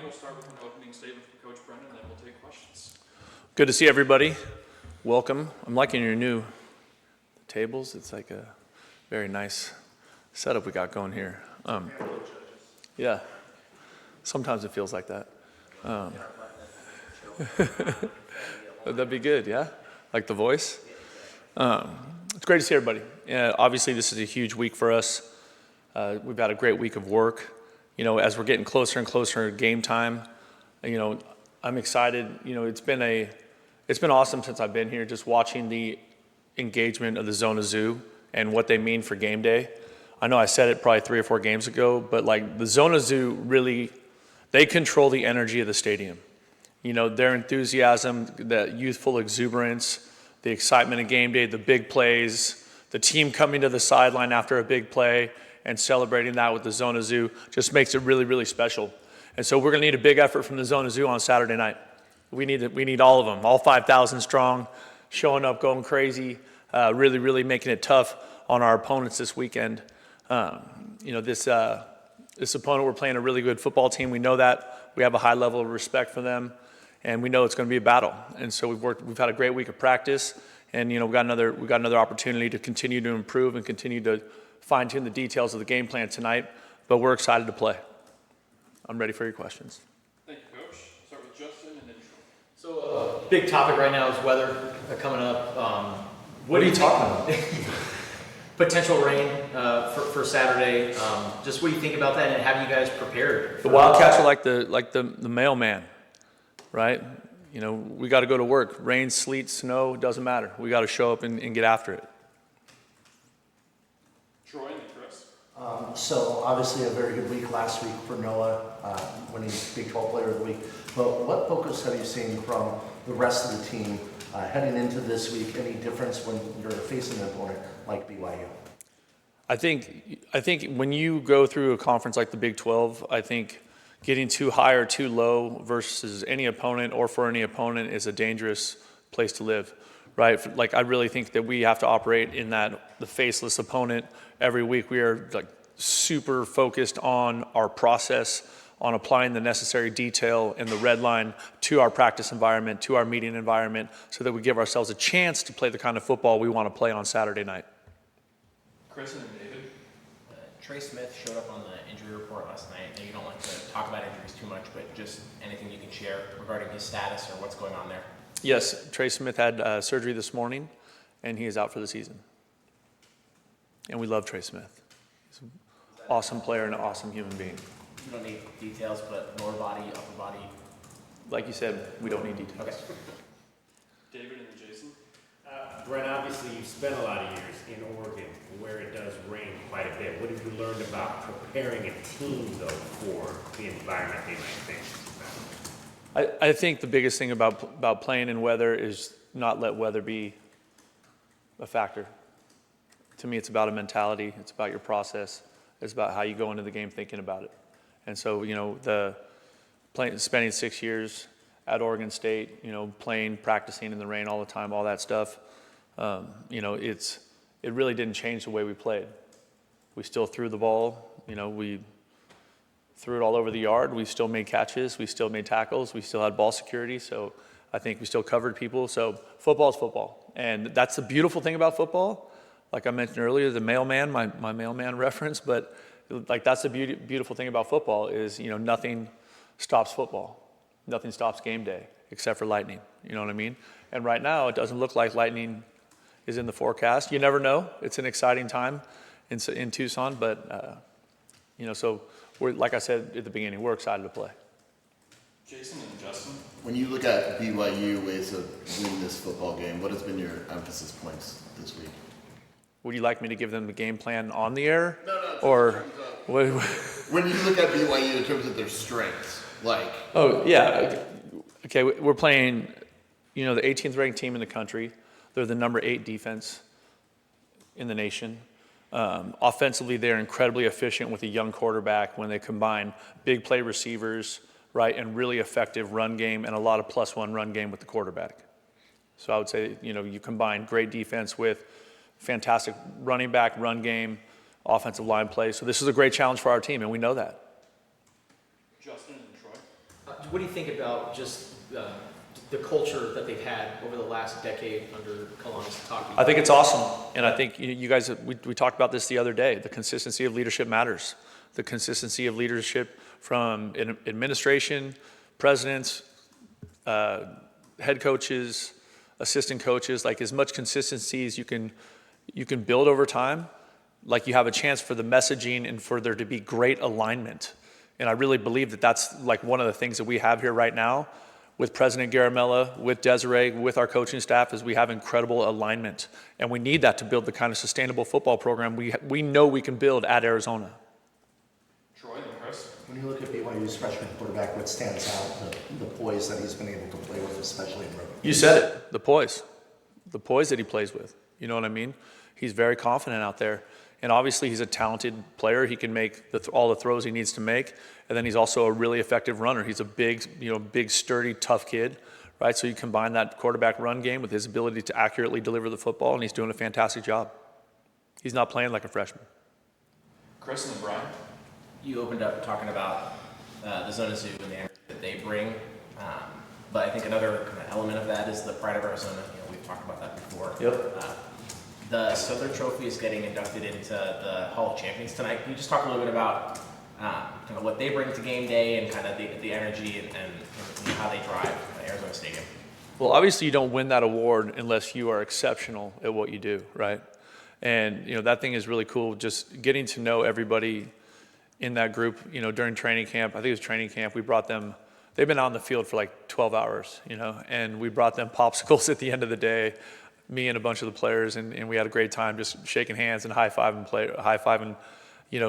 we'll start with an opening statement from Coach Brennan, and then we'll take questions. Good to see everybody. Welcome. I'm liking your new tables. It's like a very nice setup we got going here. Yeah, sometimes it feels like that. That'd be good, yeah? Like The Voice? It's great to see everybody. Obviously, this is a huge week for us. We've had a great week of work. You know, as we're getting closer and closer to game time, you know, I'm excited. You know, it's been awesome since I've been here, just watching the engagement of the Zona Zoo and what they mean for game day. I know I said it probably 3 or 4 games ago, but like the Zona Zoo really, they control the energy of the stadium. You know, their enthusiasm, the youthful exuberance, the excitement of game day, the big plays, the team coming to the sideline after a big play and celebrating that with the Zona Zoo just makes it really, really special. And so we're going to need a big effort from the Zona Zoo on Saturday night. We need all of them, all 5,000 strong, showing up, going crazy, really, really making it tough on our opponents this weekend. You know, this opponent, we're playing a really good football team. We know that. We have a high level of respect for them, and we know it's going to be a battle. And so we've had a great week of practice, and you know, we got another opportunity to continue to improve and continue to fine-tune the details of the game plan tonight. But we're excited to play. I'm ready for your questions. Thank you, Coach. Start with Justin and then Troy. So, big topic right now is weather coming up. What are you talking about? Potential rain for Saturday. Just what do you think about that, and have you guys prepared? The Wildcats are like the mailman, right? You know, we got to go to work. Rain, sleet, snow, doesn't matter. We got to show up and get after it. Troy and then Chris. So obviously a very good week last week for Noah, winning Big 12 Player of the Week. But what focus have you seen from the rest of the team heading into this week? Any difference when you're facing an opponent like BYU? I think when you go through a conference like the Big 12, I think getting too high or too low versus any opponent or for any opponent is a dangerous place to live, right? Like I really think that we have to operate in the faceless opponent every week. We are like super focused on our process, on applying the necessary detail and the red line to our practice environment, to our meeting environment, so that we give ourselves a chance to play the kind of football we want to play on Saturday night. Chris and then David. Trey Smith showed up on the injury report last night. And you don't like to talk about injuries too much, but just anything you can share regarding his status or what's going on there. Yes, Trey Smith had surgery this morning, and he is out for the season. And we love Trey Smith. He's an awesome player and an awesome human being. You don't need details, but lower body, upper body. Like you said, we don't need details. Okay. David and then Jason. Brent, obviously you've spent a lot of years in Oregon where it does rain quite a bit. What have you learned about preparing a team, though, for the environment they might face? I think the biggest thing about playing in weather is not let weather be a factor. To me, it's about a mentality. It's about your process. It's about how you go into the game thinking about it. And so, you know, spending 6 years at Oregon State, you know, practicing in the rain all the time, all that stuff, you know, it really didn't change the way we played. We still threw the ball, you know, we threw it all over the yard. We still made catches. We still made tackles. We still had ball security. So I think we still covered people. So football is football. And that's the beautiful thing about football. Like I mentioned earlier, the mailman, my mailman reference, but like that's the beautiful thing about football is, you know, nothing stops football. Nothing stops game day except for lightning. You know what I mean? And right now it doesn't look like lightning is in the forecast. You never know. It's an exciting time in Tucson, but you know, so we're, like I said at the beginning, we're excited to play. Jason and Justin. When you look at BYU ways to win this football game, what has been your emphasis points this week? Would you like me to give them the game plan on the air? No. Or when you look at BYU in terms of their strengths, like. Oh yeah, okay. We're playing, you know, the 18th ranked team in the country. They're the number 8 defense in the nation. Offensively, they're incredibly efficient with a young quarterback when they combine big play receivers, right, and really effective run game and a lot of +1 run game with the quarterback. So I would say, you know, you combine great defense with fantastic running back, run game, offensive line play. So this is a great challenge for our team, and we know that. Justin and Troy. what do you think about just the culture that they've had over the last decade under Kalani's talking? I think it's awesome. And I think you guys, we talked about this the other day. The consistency of leadership matters. The consistency of leadership from administration, presidents, head coaches, assistant coaches, like as much consistency as you can build over time, like you have a chance for the messaging and for there to be great alignment. And I really believe that that's like one of the things that we have here right now with President Garamella, with Desiree, with our coaching staff, is we have incredible alignment. And we need that to build the kind of sustainable football program we know we can build at Arizona. Troy and Chris. When you look at BYU's freshman quarterback, what stands out, the poise that he's been able to play with, especially in rugby? You said it, the poise that he plays with. You know what I mean? He's very confident out there. And obviously he's a talented player. He can make all the throws he needs to make. And then he's also a really effective runner. He's a big, sturdy, tough kid, right? So you combine that quarterback run game with his ability to accurately deliver the football, and he's doing a fantastic job. He's not playing like a freshman. Chris and then Brian. You opened up talking about the Zona Zoo and the energy that they bring. But I think another kind of element of that is the pride of Arizona. We've talked about that before. Yep. The Southern Trophy is getting inducted into the Hall of Champions tonight. Can you just talk a little bit about kind of what they bring to game day and kind of the energy and how they drive Arizona Stadium? Well, obviously you don't win that award unless you are exceptional at what you do, right? And, that thing is really cool, just getting to know everybody in that group, during training camp. I think it was training camp. We brought them, they've been on the field for like 12 hours, and we brought them popsicles at the end of the day, me and a bunch of the players, and we had a great time just shaking hands and high-fiving,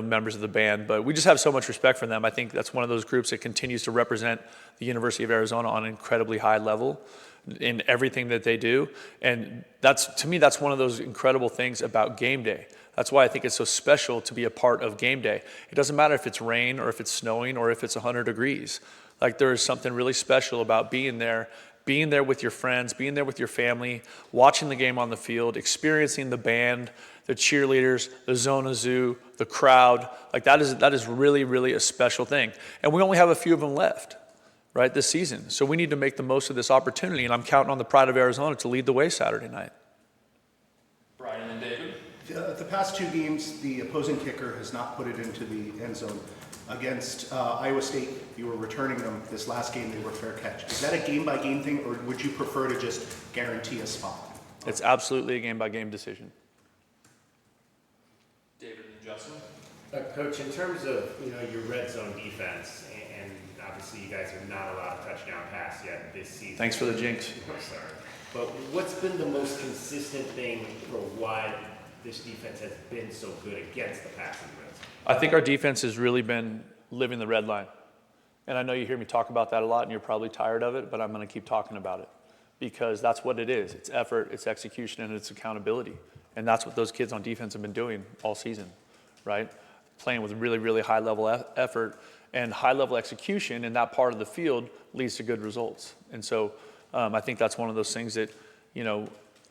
members of the band. But we just have so much respect for them. I think that's one of those groups that continues to represent the University of Arizona on an incredibly high level in everything that they do. And to me, that's one of those incredible things about game day. That's why I think it's so special to be a part of game day. It doesn't matter if it's rain or if it's snowing or if it's 100 degrees. Like there is something really special about being there with your friends, being there with your family, watching the game on the field, experiencing the band, the cheerleaders, the Zona Zoo, the crowd. Like that is really, really a special thing. And we only have a few of them left, right, this season. So we need to make the most of this opportunity, and I'm counting on the pride of Arizona to lead the way Saturday night. Brian and David. The past two games, the opposing kicker has not put it into the end zone. Against Iowa State, you were returning them. This last game, they were fair catch. Is that a game-by-game thing, or would you prefer to just guarantee a spot? It's absolutely a game-by-game decision. David and Justin. Coach, in terms of your red zone defense, and obviously you guys have not allowed a touchdown pass yet this season. Thanks for the jinx. I'm sorry. But what's been the most consistent thing for why this defense has been so good against the passing red zone? I think our defense has really been living the red line. And I know you hear me talk about that a lot, and you're probably tired of it, but I'm going to keep talking about it because that's what it is. It's effort, it's execution, and it's accountability. And that's what those kids on defense have been doing all season, right? Playing with really, really high-level effort and high-level execution in that part of the field leads to good results. And so I think that's one of those things that,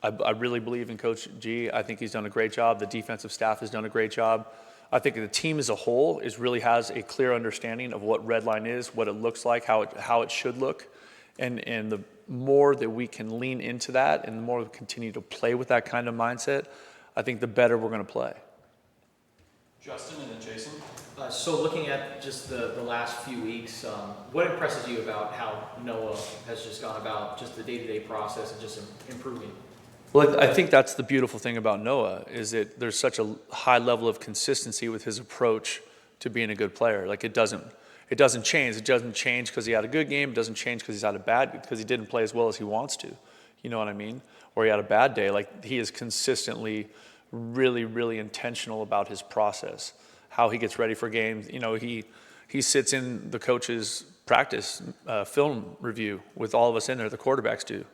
I really believe in Coach G. I think he's done a great job. The defensive staff has done a great job. I think the team as a whole really has a clear understanding of what red line is, what it looks like, how it should look. And the more that we can lean into that and the more we continue to play with that kind of mindset, I think the better we're going to play. Justin and then Jason. So looking at just the last few weeks, what impresses you about how Noah has just gone about just the day-to-day process and just improving? Well, I think that's the beautiful thing about Noah is that there's such a high level of consistency with his approach to being a good player. Like it doesn't change. It doesn't change because he had a good game. It doesn't change because he's had a bad, because he didn't play as well as he wants to. You know what I mean? Or he had a bad day. Like he is consistently really, really intentional about his process, how he gets ready for games. He sits in the coach's practice film review with all of us in there, the quarterbacks do.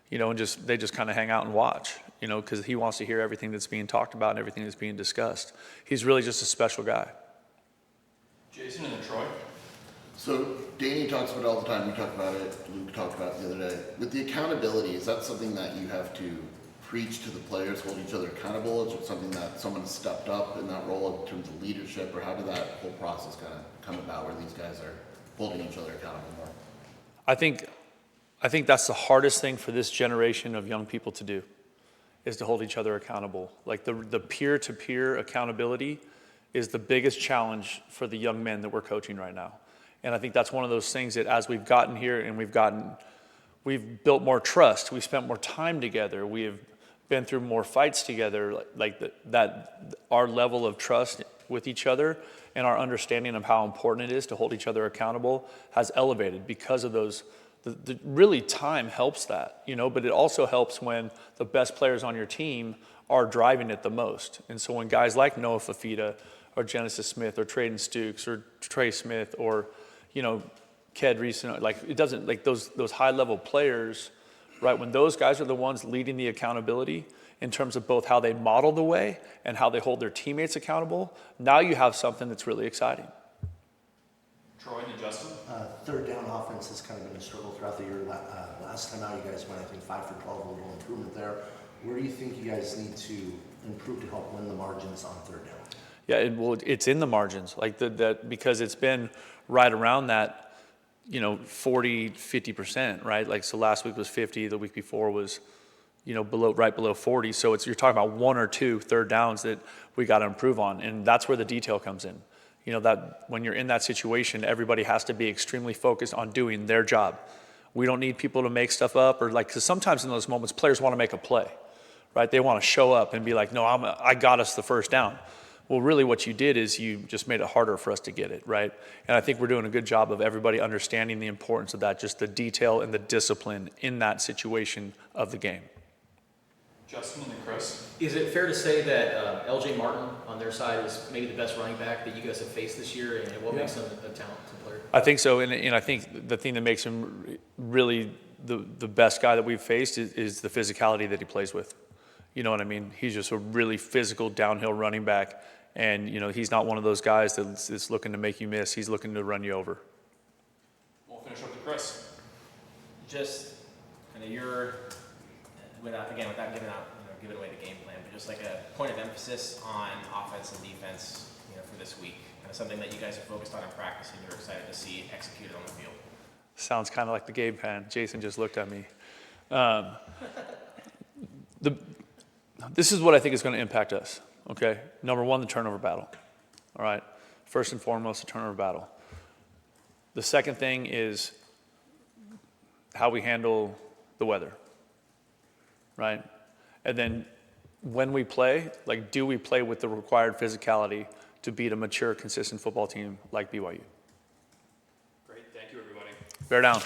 And they just kind of hang out and watch, because he wants to hear everything that's being talked about and everything that's being discussed. He's really just a special guy. Jason and then Troy. So Danny talks about it all the time. We talked about it. Luke talked about it the other day. With the accountability, is that something that you have to preach to the players, hold each other accountable? Is it something that someone has stepped up in that role in terms of leadership, or how did that whole process kind of come about where these guys are holding each other accountable more? I think that's the hardest thing for this generation of young people to do, is to hold each other accountable. Like the peer-to-peer accountability is the biggest challenge for the young men that we're coaching right now. And I think that's one of those things that as we've gotten here and we've built more trust, we've spent more time together, we have been through more fights together, that our level of trust with each other and our understanding of how important it is to hold each other accountable has elevated because of those. Really, time helps that, but it also helps when the best players on your team are driving it the most. And so when guys like Noah Fafita or Genesis Smith or Traden Stukes or Trey Smith or, Ked recently, it doesn't, those high-level players, right, when those guys are the ones leading the accountability in terms of both how they model the way and how they hold their teammates accountable, now you have something that's really exciting. Troy and Justin. Third down offense has kind of been a struggle throughout the year. Last time out, you guys went, I think, 5 for 12, a little improvement there. Where do you think you guys need to improve to help win the margins on third down? Yeah, it's in the margins, because it's been right around that, 40, 50%, right? So last week was 50, the week before was, right below 40. So you're talking about 1 or 2 third downs that we got to improve on, and that's where the detail comes in. That when you're in that situation, everybody has to be extremely focused on doing their job. We don't need people to make stuff up because sometimes in those moments, players want to make a play, right? They want to show up and be like, no, I got us the first down. Well, really what you did is you just made it harder for us to get it, right? And I think we're doing a good job of everybody understanding the importance of that, just the detail and the discipline in that situation of the game. Justin and then Chris. Is it fair to say that LJ Martin on their side is maybe the best running back that you guys have faced this year, and what makes him a talented player? I think so, and I think the thing that makes him really the best guy that we've faced is the physicality that he plays with. You know what I mean? He's just a really physical downhill running back, and he's not one of those guys that's looking to make you miss. He's looking to run you over. We'll finish up to Chris. Just kind of without giving away the game plan, but just like a point of emphasis on offense and defense, for this week, kind of something that you guys are focused on in practice and you're excited to see executed on the field. Sounds kind of like the game plan. Jason just looked at me. This is what I think is going to impact us, okay? Number one, the turnover battle, all right? First and foremost, the turnover battle. The second thing is how we handle the weather, right? And then when we play, do we play with the required physicality to beat a mature, consistent football team like BYU? Great, thank you everybody. Bear down.